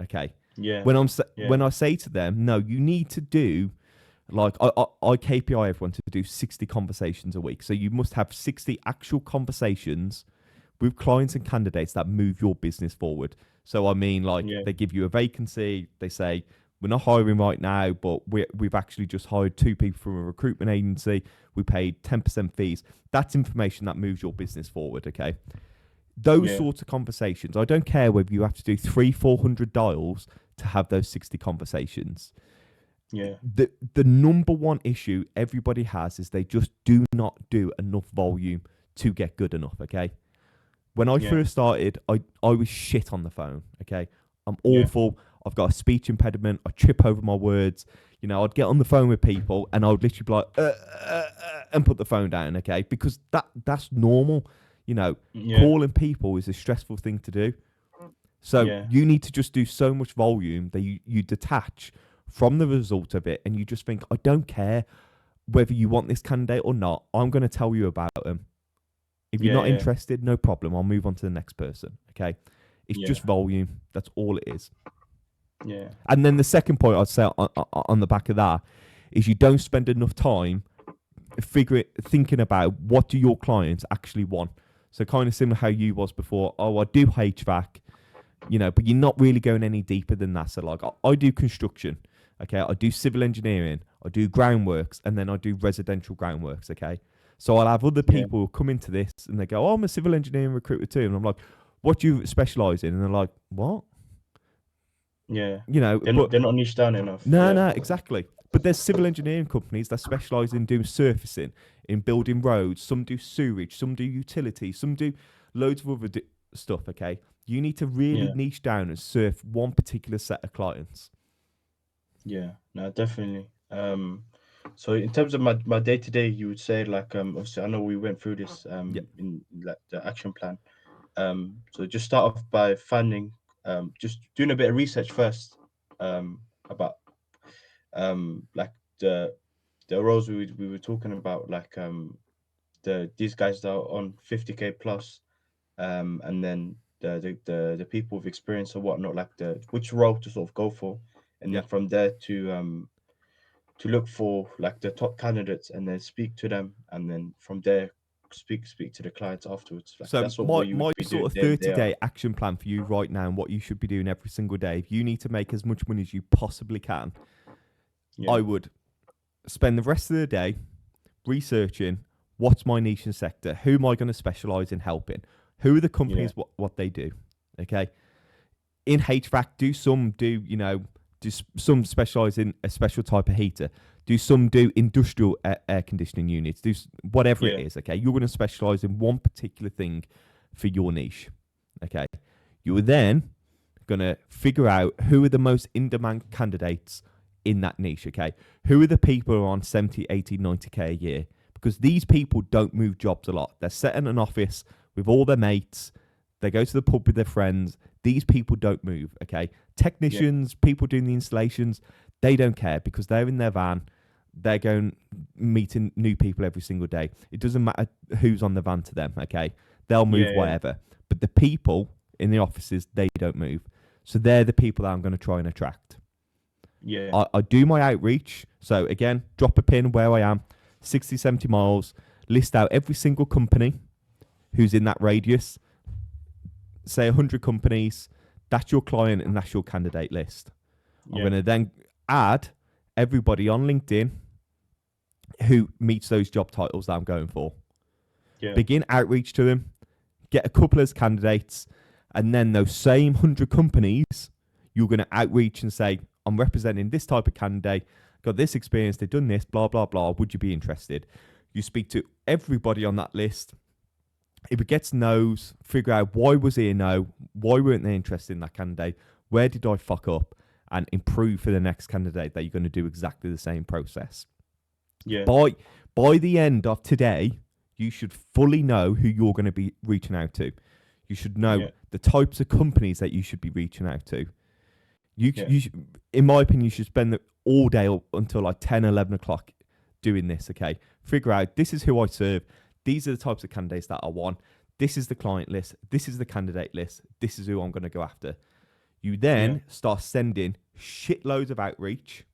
Okay. yeah, yeah, When I say to them, no, you need to do like I KPI everyone to do 60 conversations a week. So you must have 60 actual conversations with clients and candidates that move your business forward. So I mean, like yeah, they give you a vacancy, they say we're not hiring right now, but we've actually just hired 2 people from a recruitment agency. We paid 10% fees. That's information that moves your business forward. Okay, those yeah, sorts of conversations. I don't care whether you have to do 400 dials to have those 60 conversations. yeah, The number one issue everybody has is they just do not do enough volume to get good enough. Okay, when I yeah, first started, I was shit on the phone. Okay, I'm yeah, awful. I've got a speech impediment. I trip over my words. I'd get on the phone with people and I would literally be like, and put the phone down. Okay, because that's normal. yeah, Calling people is a stressful thing to do. So yeah, you need to just do so much volume that you detach from the result of it, and you just think, I don't care whether you want this candidate or not. I'm going to tell you about them. If you're yeah, not yeah, interested, no problem. I'll move on to the next person. Okay. It's yeah, just volume. That's all it is. yeah, And then the second point I'd say on the back of that is you don't spend enough time thinking about what do your clients actually want. So kind of similar how you was before. Oh, I do HVAC, but you're not really going any deeper than that. So like I do construction. Okay. I do civil engineering. I do groundworks, and then I do residential groundworks. Okay. So I'll have other yeah, people who come into this and they go, oh, I'm a civil engineering recruiter too. And I'm like, what do you specialize in? And they're like, what? yeah. But They're not niched down enough. no, Yeah, no, exactly. But there's civil engineering companies that specialize in doing surfacing, in building roads. Some do sewage, some do utilities, some do loads of other stuff. Okay, you need to really yeah, niche down and surf one particular set of clients. yeah. No, definitely. So in terms of my day to day, you would say like obviously I know we went through this Yeah, in like the action plan. So just start off by finding just doing a bit of research first about like the roles we were talking about, like these guys that are on 50K plus, and then the people with experience or whatnot, like the which role to sort of go for, and yeah, then from there to look for like the top candidates and then speak to them, and then from there speak to the clients afterwards. Like So that's what my you would my be sort doing of day in day out. 30-day action plan for you right now, and what you should be doing every single day, if you need to make as much money as you possibly can, Yeah, I would spend the rest of the day researching what's my niche and sector, who am I going to specialize in helping, who are the yeah, companies, what they do. Okay, in HVAC, do some specialize in a special type of heater, do some do industrial air conditioning units, whatever it yeah, is. Okay, you're going to specialize in one particular thing for your niche. Okay, you are then going to figure out who are the most in demand candidates in that niche. Okay, who are the people who are on 70, 80, 90K a year, because these people don't move jobs a lot. They're set in an office with all their mates, they go to the pub with their friends. These people don't move. Okay, yeah, technicians, people doing the installations, they don't care because they're in their van. They're going meeting new people every single day. It doesn't matter who's on the van to them. Okay, they'll move yeah, whatever. But the people in the offices, they don't move. So they're the people that I'm going to try and attract. yeah, I do my outreach. So again, drop a pin where I am, 60, 70 miles, list out every single company who's in that radius, say 100 companies, that's your client and that's your candidate list. I'm yeah, going to then add everybody on LinkedIn who meets those job titles that I'm going for. yeah, Begin outreach to them, get a couple as candidates, and then those same 100 companies, you're going to outreach and say, I'm representing this type of candidate, got this experience, they've done this, blah, blah, blah. Would you be interested? You speak to everybody on that list. If it gets no's, figure out why was he a no, why weren't they interested in that candidate, where did I fuck up, and improve for the next candidate that you're going to do exactly the same process. yeah, By the end of today, you should fully know who you're going to be reaching out to. You should know yeah, the types of companies that you should be reaching out to. yeah, In my opinion, you should spend all day until like 10, 11 o'clock doing this, okay? Figure out, this is who I serve. These are the types of candidates that I want. This is the client list. This is the candidate list. This is who I'm going to go after. You yeah, then start sending shitloads of outreach,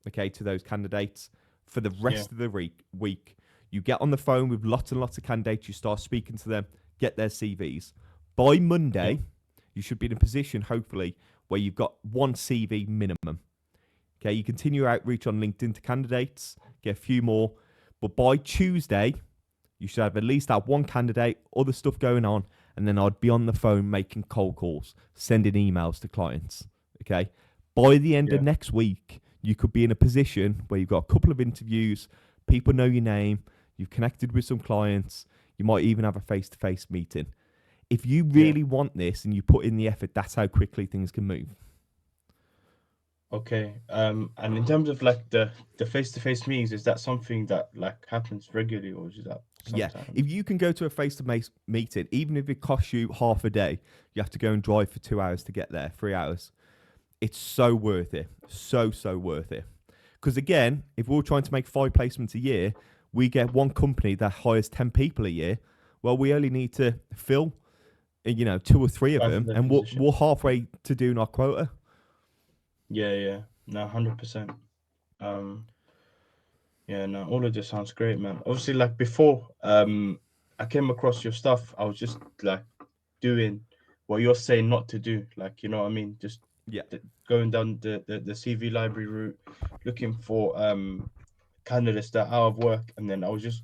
okay, to those candidates for the yeah, rest of the week. You get on the phone with lots and lots of candidates. You start speaking to them, get their CVs. By yeah, Monday, you should be in a position, hopefully, where you've got one CV minimum. Okay, you continue outreach on LinkedIn to candidates, get a few more. But by Tuesday, you should have at least that one candidate, other stuff going on, and then I'd be on the phone making cold calls, sending emails to clients. Okay. By the end of yeah, next week, you could be in a position where you've got a couple of interviews, people know your name, you've connected with some clients, you might even have a face to face meeting. If you yeah. really want this and you put in the effort, that's how quickly things can move. Okay. And in terms of like the face-to-face meetings, is that something that like happens regularly, or is that Yeah, sometimes? if you can go to a face-to-face meeting, even if it costs you half a day, you have to go and drive for 2 hours to get there, 3 hours. It's so worth it, so worth it. Because again, if we're trying to make 5 placements a year, we get one company that hires 10 people a year. Well, we only need to fill, 2 or 3 of Apply for them, the and we're position. Yeah. halfway to doing our quota. Yeah, yeah. No, 100%. Um, yeah, no, all of this sounds great, man. Obviously, like before, I came across your stuff. I was just like doing what you're saying not to do. Like, you know what I mean? Just Yeah, going down the CV library route, looking for candidates that are out of work, and then I was just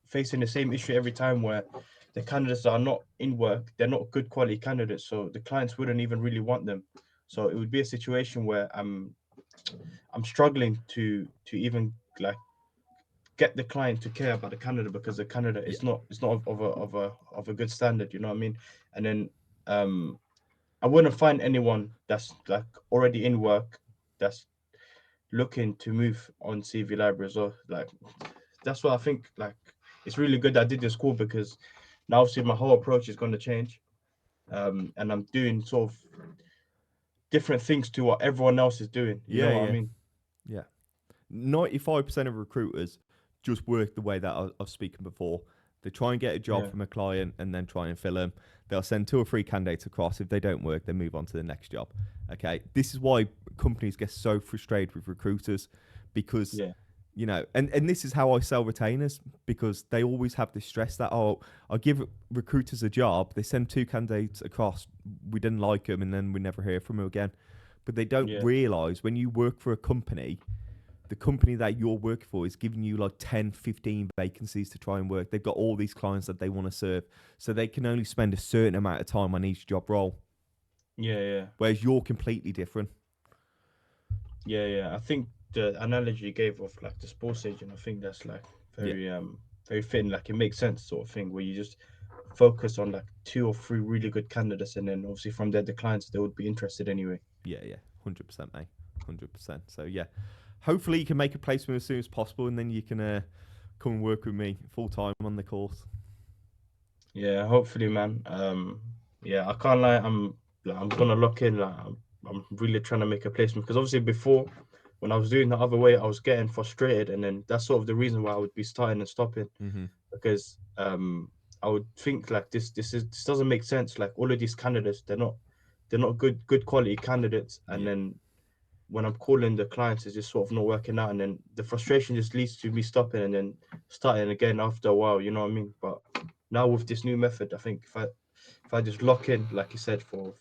facing the same issue every time where the candidates that are not in work, they're not good quality candidates, so the clients wouldn't even really want them. So it would be a situation where I'm struggling to even like get the client to care about the candidate because the candidate yeah, is not of a good standard, you know what I mean? And then um I wouldn't find anyone that's like already in work that's looking to move on CV library as well. Like that's what I think. Like it's really good that I did this call because now obviously my whole approach is going to change. And I'm doing sort of different things to what everyone else is doing. You know yeah, what I yeah, mean? yeah. 95% of recruiters just work the way that I was speaking before. They try and get a job Yeah, from a client and then try and fill them. They'll send 2 or 3 candidates across. If they don't work, they move on to the next job. Okay, this is why companies get so frustrated with recruiters, because Yeah. and this is how I sell retainers, because they always have this stress that, oh, I give recruiters a job, they send 2 candidates across, we didn't like them, and then we never hear from them again. But they don't Yeah. realize when you work for a company, the company that you're working for is giving you like 10, 15 vacancies to try and work. They've got all these clients that they want to serve, so they can only spend a certain amount of time on each job role, Yeah. Yeah. whereas you're completely different. Yeah. Yeah. I think the analogy you gave of like the sports agent, I think that's like Yeah, very fitting. Like it makes sense, sort of thing, where you just focus on like 2 or 3 really good candidates, and then obviously from there the clients they would be interested anyway. yeah, yeah, 100%, mate, 100%. So yeah, hopefully you can make a placement as soon as possible, and then you can come and work with me full time on the course. Yeah, hopefully, man. Yeah, I can't lie. I'm gonna lock in. Like, I'm really trying to make a placement because obviously before, when I was doing the other way, I was getting frustrated, and then that's sort of the reason why I would be starting and stopping Mm-hmm. because I would think like this doesn't make sense. Like all of these candidates, they're not good quality candidates, and Yeah, then when I'm calling the clients, it's just sort of not working out, and then the frustration just leads to me stopping and then starting again after a while. You know what I mean? But now with this new method, I think if I just lock in, like you said, for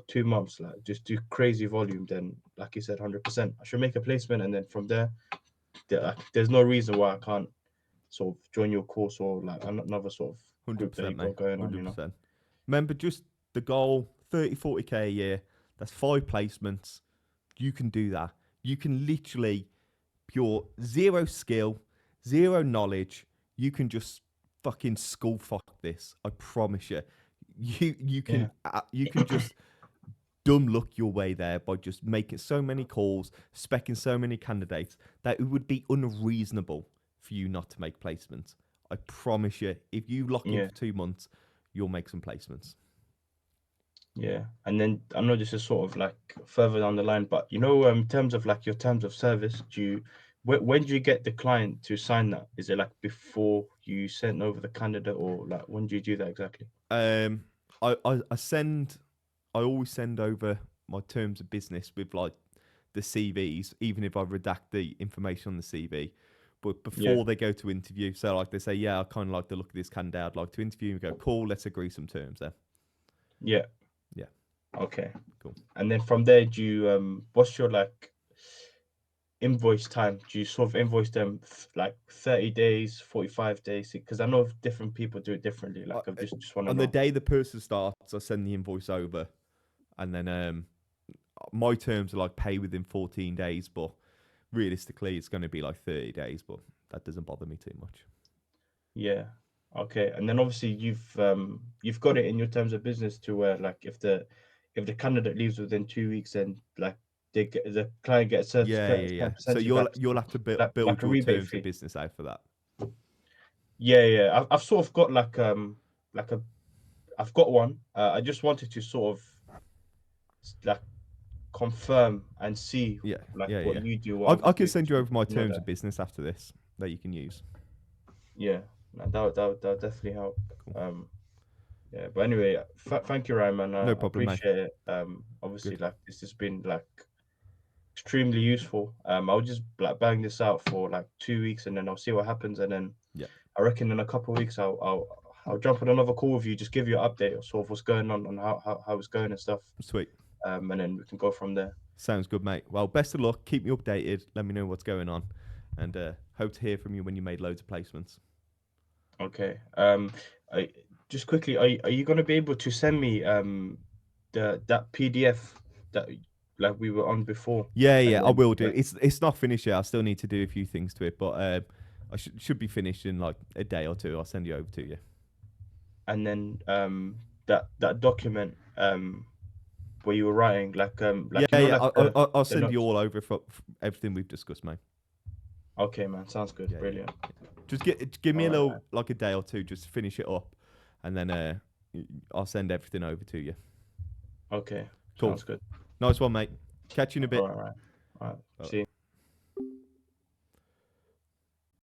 2 months, like just do crazy volume, then like you said, 100%, I should make a placement, and then from there, there's no reason why I can't sort of join your course or like another sort of hundred group that you percent, mate. got going on. 100%. Remember, just the goal: 30, 40K a year. That's 5 placements. You can do that. You can literally pure zero skill, zero knowledge. You can just fucking skull fuck this. I promise you. Yeah, You can just dumb luck your way there by just making so many calls, specking so many candidates that it would be unreasonable for you not to make placements. I promise you, if you lock in yeah. for 2 months, you'll make some placements. Yeah, and then I know this is sort of like further down the line, but in terms of like your terms of service, when do you get the client to sign that? Is it like before you send over the candidate, or like when do you do that exactly? Um, I always send over my terms of business with like the CVs, even if I redact the information on the CV. But Yeah, before they go to interview, so like they say, yeah, I kind of like the look of this candidate. I'd like to interview. And we go, cool, let's agree some terms there. yeah, Yeah, okay. cool. And then from there, what's your like invoice time? Do you sort of invoice them like 30 days, 45 days? Because I know different people do it differently. I, Like I just want to on the know. day the person starts, I send the invoice over, and then my terms are like pay within 14 days, but realistically, it's going to be like 30 days. But that doesn't bother me too much. Yeah. Okay. And then obviously you've got it in your terms of business to where like if the candidate leaves within 2 weeks and like the client gets a Yeah, certain yeah, yeah. So percentage back, you'll have to like build a your rebate terms of fee. business out for that. Yeah, yeah. I've sort of got like a I've got one. I just wanted to sort of like confirm and see Yeah, like yeah, what yeah. you do, what I others can do. send you over my You know terms that. of business after this that you can use. Yeah. No, that would definitely help. Cool. Um Yeah, but anyway, thank you, Ryan. No I problem, mate. appreciate it. Obviously, Good. like this has been like extremely useful. I'll just like bang this out for like 2 weeks, and then I'll see what happens. And then Yeah, I reckon in a couple of weeks, I'll jump on another call with you, just give you an update of sort of what's going on and how it's going and stuff. sweet. And then we can go from there. Sounds good, mate. Well, best of luck. Keep me updated. Let me know what's going on, and hope to hear from you when you made loads of placements. Okay. I just quickly, are you gonna be able to send me that PDF that like we were on before, Yeah, and yeah, I then will do. It's not finished yet. I still need to do a few things to it, but I should be finished in like a day or two. I'll send you over to you. that document where you were writing Yeah, like yeah. like I'll the send you notes. all over for everything we've discussed, mate. Okay, man, sounds good. Yeah, yeah. Brilliant. Just give me All a right, little like a day or two just to finish it up, and then I'll send everything over to you. okay, Cool. sounds good. Nice one, mate. Catch you in a All bit. right, all right. Bye. See you.